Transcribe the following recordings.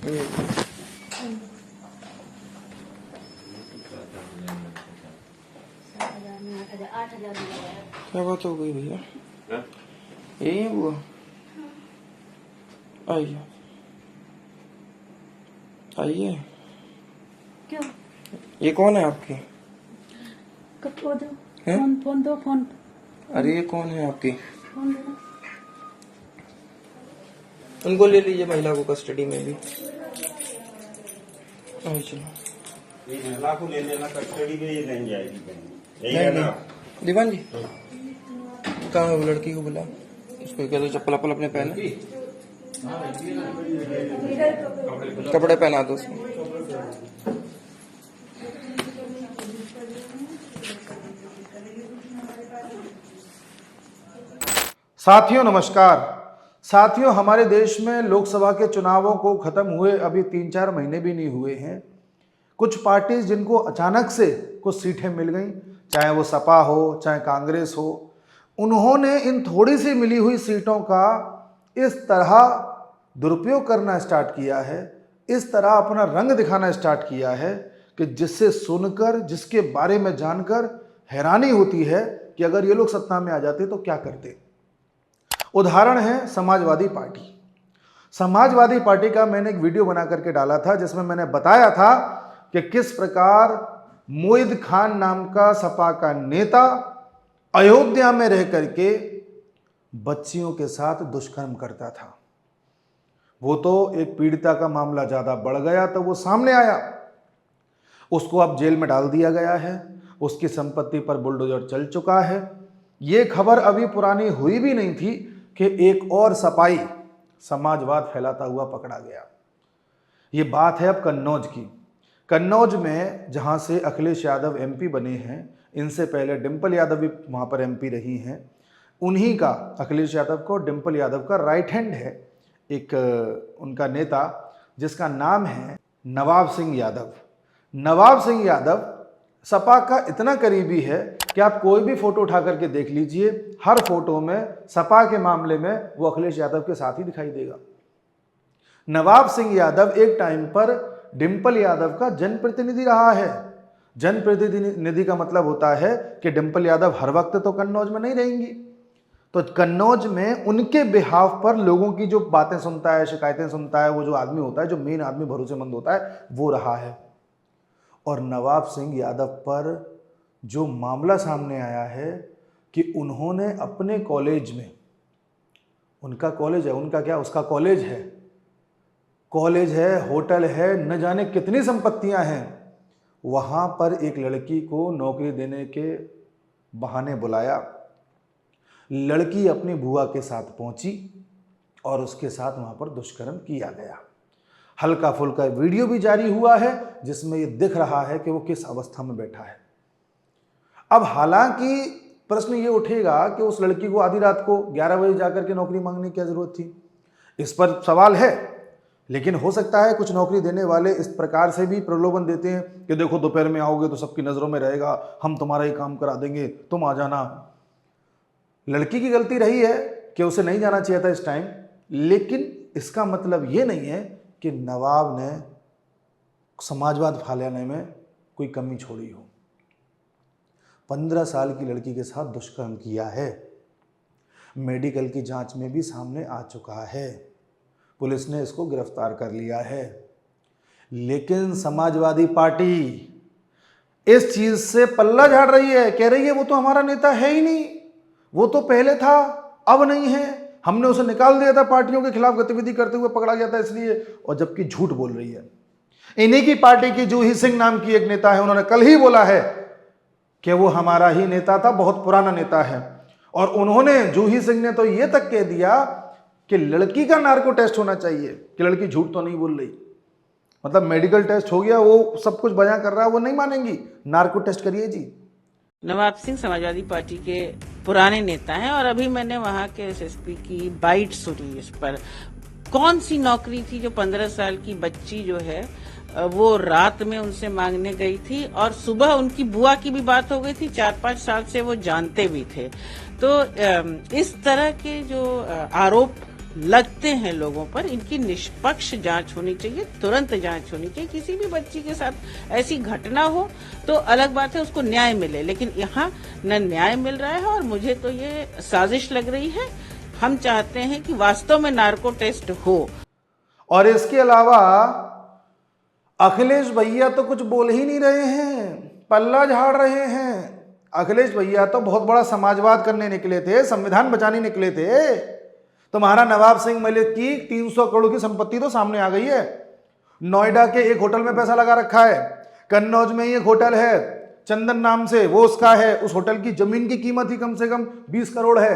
क्या बात हो गई भैया? यही है बुआ? आइए आइए। क्यों? ये कौन है आपकी? कब दो फोन दो फोन। अरे ये कौन है आपकी? फोन दो। उनको ले लीजिए, महिला को कस्टडी में भी। चलो ये महिला को ले लेना कस्टडी में, ये नहीं जाएगी कहीं। नहीं नहीं दीवान जी कहाँ है वो लड़की को बुला, उसको कह दो चप्पल अपने पहने, कपड़े पहना दो उसको। साथियों नमस्कार। साथियों, हमारे देश में लोकसभा के चुनावों को खत्म हुए अभी 3-4 महीने भी नहीं हुए हैं। कुछ पार्टीज जिनको अचानक से कुछ सीटें मिल गई, चाहे वो सपा हो चाहे कांग्रेस हो, उन्होंने इन थोड़ी सी मिली हुई सीटों का इस तरह दुरुपयोग करना स्टार्ट किया है, इस तरह अपना रंग दिखाना स्टार्ट किया है कि जिससे सुनकर, जिसके बारे में जानकर हैरानी होती है कि अगर ये लोग सत्ता में आ जाते तो क्या करते। उदाहरण है समाजवादी पार्टी। समाजवादी पार्टी का मैंने एक वीडियो बना करके डाला था जिसमें मैंने बताया था कि किस प्रकार मोहिद खान नाम का सपा का नेता अयोध्या में रह करके बच्चियों के साथ दुष्कर्म करता था। वो तो एक पीड़िता का मामला ज्यादा बढ़ गया तो वो सामने आया, उसको अब जेल में डाल दिया गया है, उसकी संपत्ति पर बुलडोजर चल चुका है। ये खबर अभी पुरानी हुई भी नहीं थी कि एक और सपाई समाजवाद फैलाता हुआ पकड़ा गया। ये बात है अब कन्नौज की। कन्नौज में जहां से अखिलेश यादव एमपी बने हैं, इनसे पहले डिंपल यादव भी वहां पर एमपी रही हैं। उन्हीं का, अखिलेश यादव को डिंपल यादव का राइट हैंड है एक उनका नेता जिसका नाम है नवाब सिंह यादव। नवाब सिंह यादव सपा का इतना करीबी है कि आप कोई भी फोटो उठा करके देख लीजिए, हर फोटो में सपा के मामले में वो अखिलेश यादव के साथ ही दिखाई देगा। नवाब सिंह यादव एक टाइम पर डिंपल यादव का जनप्रतिनिधि रहा है। जनप्रतिनिधि का मतलब होता है कि डिंपल यादव हर वक्त तो कन्नौज में नहीं रहेंगी, तो कन्नौज में उनके बिहाफ पर लोगों की जो बातें सुनता है, शिकायतें सुनता है, वो जो आदमी होता है, जो मेन आदमी भरोसेमंद होता है, वो रहा है। और नवाब सिंह यादव पर जो मामला सामने आया है कि उन्होंने अपने कॉलेज में, उनका कॉलेज है, उनका क्या, उसका कॉलेज है, होटल है, न जाने कितनी संपत्तियां हैं, वहां पर एक लड़की को नौकरी देने के बहाने बुलाया। लड़की अपनी बुआ के साथ पहुंची और उसके साथ वहां पर दुष्कर्म किया गया। हल्का फुल्का वीडियो भी जारी हुआ है जिसमें ये दिख रहा है कि वो किस अवस्था में बैठा है। अब हालांकि प्रश्न ये उठेगा कि उस लड़की को आधी रात को 11 बजे जाकर के नौकरी मांगने की क्या जरूरत थी, इस पर सवाल है। लेकिन हो सकता है कुछ नौकरी देने वाले इस प्रकार से भी प्रलोभन देते हैं कि देखो दोपहर में आओगे तो सबकी नजरों में रहेगा, हम तुम्हारा ही काम करा देंगे, तुम आ जाना। लड़की की गलती रही है कि उसे नहीं जाना चाहिए था इस टाइम, लेकिन इसका मतलब ये नहीं है कि नवाब ने समाजवाद फैलाने में कोई कमी छोड़ी हो। 15 साल की लड़की के साथ दुष्कर्म किया है, मेडिकल की जांच में भी सामने आ चुका है, पुलिस ने इसको गिरफ्तार कर लिया है। लेकिन समाजवादी पार्टी इस चीज से पल्ला झाड़ रही है, कह रही है वो तो हमारा नेता है ही नहीं, वो तो पहले था अब नहीं है, हमने उसे निकाल दिया था, पार्टियों के खिलाफ गतिविधि करते हुए पकड़ा गया था इसलिए। और जबकि झूठ बोल रही है। इन्हीं की पार्टी की जूही सिंह नाम की एक नेता है, उन्होंने कल ही बोला है कि वो हमारा ही नेता था, बहुत पुराना नेता है। और उन्होंने, जूही सिंह ने तो ये तक कह दिया कि लड़की का नार्को टेस्ट होना चाहिए कि लड़की झूठ तो नहीं बोल रही। मतलब मेडिकल टेस्ट हो गया, वो सब कुछ बयां कर रहा है, वो नहीं मानेंगी, नार्को टेस्ट करिए जी। नवाब सिंह समाजवादी पार्टी के पुराने नेता हैं और अभी मैंने वहां के एसएसपी की बाइट सुनी इस पर। कौन सी नौकरी थी जो 15 साल की बच्ची जो है वो रात में उनसे मांगने गई थी और सुबह उनकी बुआ की भी बात हो गई थी, 4-5 साल से वो जानते भी थे। तो इस तरह के जो आरोप लगते हैं लोगों पर, इनकी निष्पक्ष जांच होनी चाहिए, तुरंत जांच होनी चाहिए। किसी भी बच्ची के साथ ऐसी घटना हो तो अलग बात है, उसको न्याय मिले, लेकिन यहाँ न न्याय मिल रहा है और मुझे तो ये साजिश लग रही है। हम चाहते हैं कि वास्तव में नार्को टेस्ट हो। और इसके अलावा अखिलेश भैया तो कुछ बोल ही नहीं रहे हैं, पल्ला झाड़ रहे हैं। अखिलेश भैया तो बहुत बड़ा समाजवाद करने निकले थे, संविधान बचाने निकले थे। तुम्हारा नवाब सिंह मलिक की 300 करोड़ की संपत्ति तो सामने आ गई है। नोएडा के एक होटल में पैसा लगा रखा है, कन्नौज में एक होटल है चंदन नाम से, वो उसका है। उस होटल की जमीन की कीमत ही कम से कम 20 करोड़ है।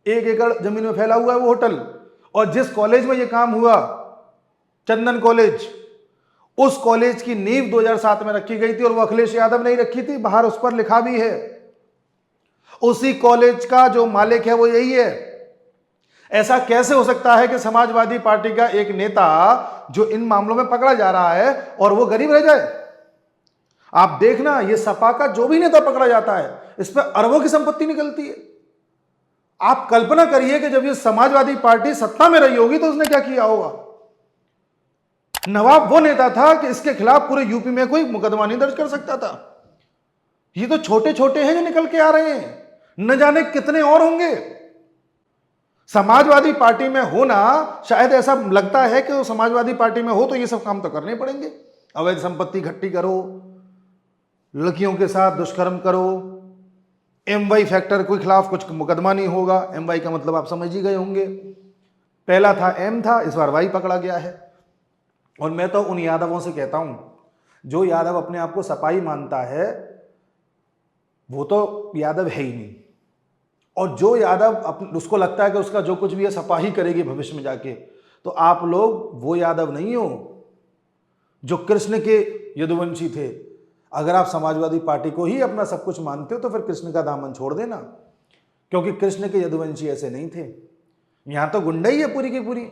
1 एकड़ जमीन में फैला हुआ है वो होटल। और जिस कॉलेज में ये काम हुआ, चंदन कॉलेज, उस कॉलेज की नींव 2007 में रखी गई थी और वो अखिलेश यादव ने ही रखी थी, बाहर उस पर लिखा भी है। उसी कॉलेज का जो मालिक है वो यही है। ऐसा कैसे हो सकता है कि समाजवादी पार्टी का एक नेता जो इन मामलों में पकड़ा जा रहा है और वो गरीब रह जाए? आप देखना, ये सपा का जो भी नेता पकड़ा जाता है इस पर अरबों की संपत्ति निकलती है। आप कल्पना करिए कि जब ये समाजवादी पार्टी सत्ता में रही होगी तो उसने क्या किया होगा। नवाब वो नेता था कि इसके खिलाफ पूरे यूपी में कोई मुकदमा नहीं दर्ज कर सकता था। ये तो छोटे छोटे हैं जो निकल के आ रहे हैं, न जाने कितने और होंगे। समाजवादी पार्टी में होना, शायद ऐसा लगता है कि वो समाजवादी पार्टी में हो तो ये सब काम तो करने पड़ेंगे। अवैध संपत्ति इकट्ठी करो, लड़कियों के साथ दुष्कर्म करो, MY फैक्टर के खिलाफ कुछ मुकदमा नहीं होगा। MY का मतलब आप समझ ही गए होंगे। पहला था M था, इस बार Y पकड़ा गया है। और मैं तो उन यादवों से कहता हूं, जो यादव अपने आप को सपाई मानता है वो तो यादव है ही नहीं। और जो यादव उसको लगता है कि उसका जो कुछ भी है सपा ही करेगी भविष्य में जाके, तो आप लोग वो यादव नहीं हो जो कृष्ण के यदुवंशी थे। अगर आप समाजवादी पार्टी को ही अपना सब कुछ मानते हो तो फिर कृष्ण का दामन छोड़ देना, क्योंकि कृष्ण के यदुवंशी ऐसे नहीं थे। यहां तो गुंडा ही है पूरी की पूरी।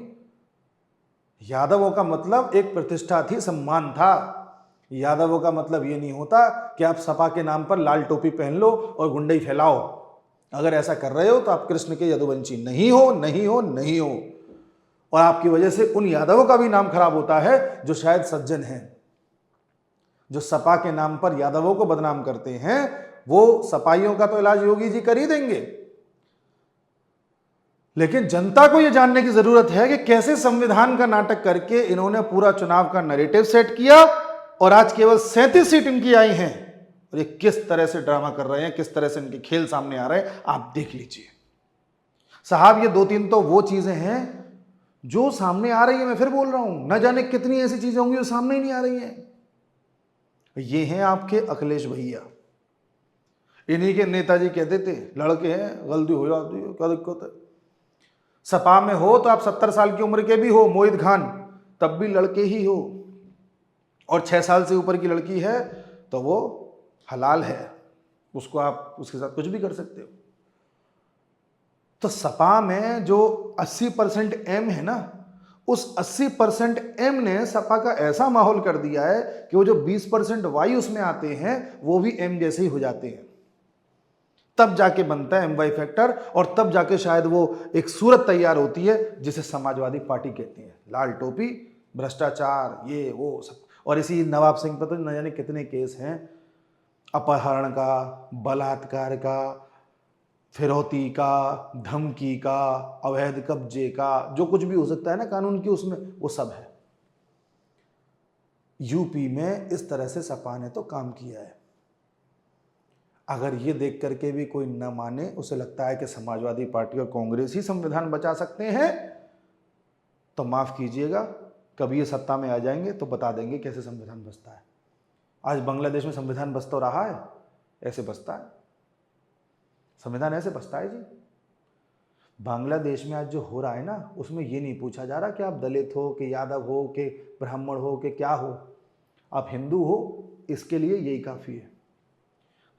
यादवों का मतलब एक प्रतिष्ठा थी, सम्मान था। यादवों का मतलब ये नहीं होता कि आप सपा के नाम पर लाल टोपी पहन लो और गुंडई फैलाओ। अगर ऐसा कर रहे हो तो आप कृष्ण के यदुवंशी नहीं हो, नहीं हो, नहीं हो। और आपकी वजह से उन यादवों का भी नाम खराब होता है जो शायद सज्जन हैं, जो सपा के नाम पर यादवों को बदनाम करते हैं। वो सपाइयों का तो इलाज योगी जी कर ही देंगे, लेकिन जनता को यह जानने की जरूरत है कि कैसे संविधान का नाटक करके इन्होंने पूरा चुनाव का नैरेटिव सेट किया और आज केवल 37 सीट इनकी आई हैं। और ये किस तरह से ड्रामा कर रहे हैं, किस तरह से इनके खेल सामने आ रहे हैं, आप देख लीजिए साहब। ये 2-3 तो वो चीजें हैं जो सामने आ रही है। मैं फिर बोल रहा हूं, न जाने कितनी ऐसी चीजें होंगी जो सामने ही नहीं आ रही हैं। ये हैं आपके अखिलेश भैया। इन्हीं के नेताजी कहते थे, लड़के हैं, गलती हो जाती है, क्या दिक्कत है। सपा में हो तो आप 70 साल की उम्र के भी हो, मोहित खान, तब भी लड़के ही हो। और 6 साल से ऊपर की लड़की है तो वो हलाल है, उसको आप उसके साथ कुछ भी कर सकते हो। तो सपा में जो 80% M है ना, उस 80% M ने सपा का ऐसा माहौल कर दिया है कि वो जो 20% Y उसमें आते हैं वो भी M जैसे ही हो जाते हैं। तब जाके बनता है MY फैक्टर और तब जाके शायद वो एक सूरत तैयार होती है जिसे समाजवादी पार्टी कहती है। लाल टोपी, भ्रष्टाचार, ये वो सब। और इसी नवाब सिंह पर तो न जाने कितने केस हैं, अपहरण का, बलात्कार का, फिरौती का, धमकी का, अवैध कब्जे का, जो कुछ भी हो सकता है ना कानून की, उसमें वो सब है। यूपी में इस तरह से सपा ने तो काम किया है। अगर ये देख करके भी कोई न माने, उसे लगता है कि समाजवादी पार्टी और कांग्रेस ही संविधान बचा सकते हैं, तो माफ कीजिएगा, कभी ये सत्ता में आ जाएंगे तो बता देंगे कैसे संविधान बचता है। आज बांग्लादेश में संविधान बच तो रहा है, ऐसे बचता है संविधान, ऐसे बचता है जी। बांग्लादेश में आज जो हो रहा है ना, उसमें ये नहीं पूछा जा रहा कि आप दलित हो, कि यादव हो, कि ब्राह्मण हो, कि क्या हो, आप हिंदू हो, इसके लिए यही काफ़ी है।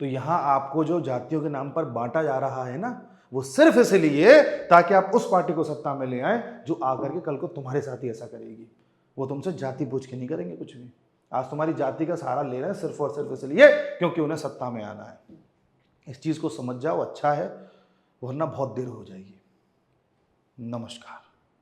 तो यहाँ आपको जो जातियों के नाम पर बांटा जा रहा है ना, वो सिर्फ इसलिए ताकि आप उस पार्टी को सत्ता में ले आए जो आकर के कल को तुम्हारे साथ ही ऐसा करेगी। वो तुमसे जाति पूछ के नहीं करेंगे कुछ भी। आज तुम्हारी जाति का सहारा ले रहे हैं सिर्फ और सिर्फ इसलिए क्योंकि उन्हें सत्ता में आना है। इस चीज़ को समझ जाओ, अच्छा है, वरना बहुत देर हो जाएगी। नमस्कार।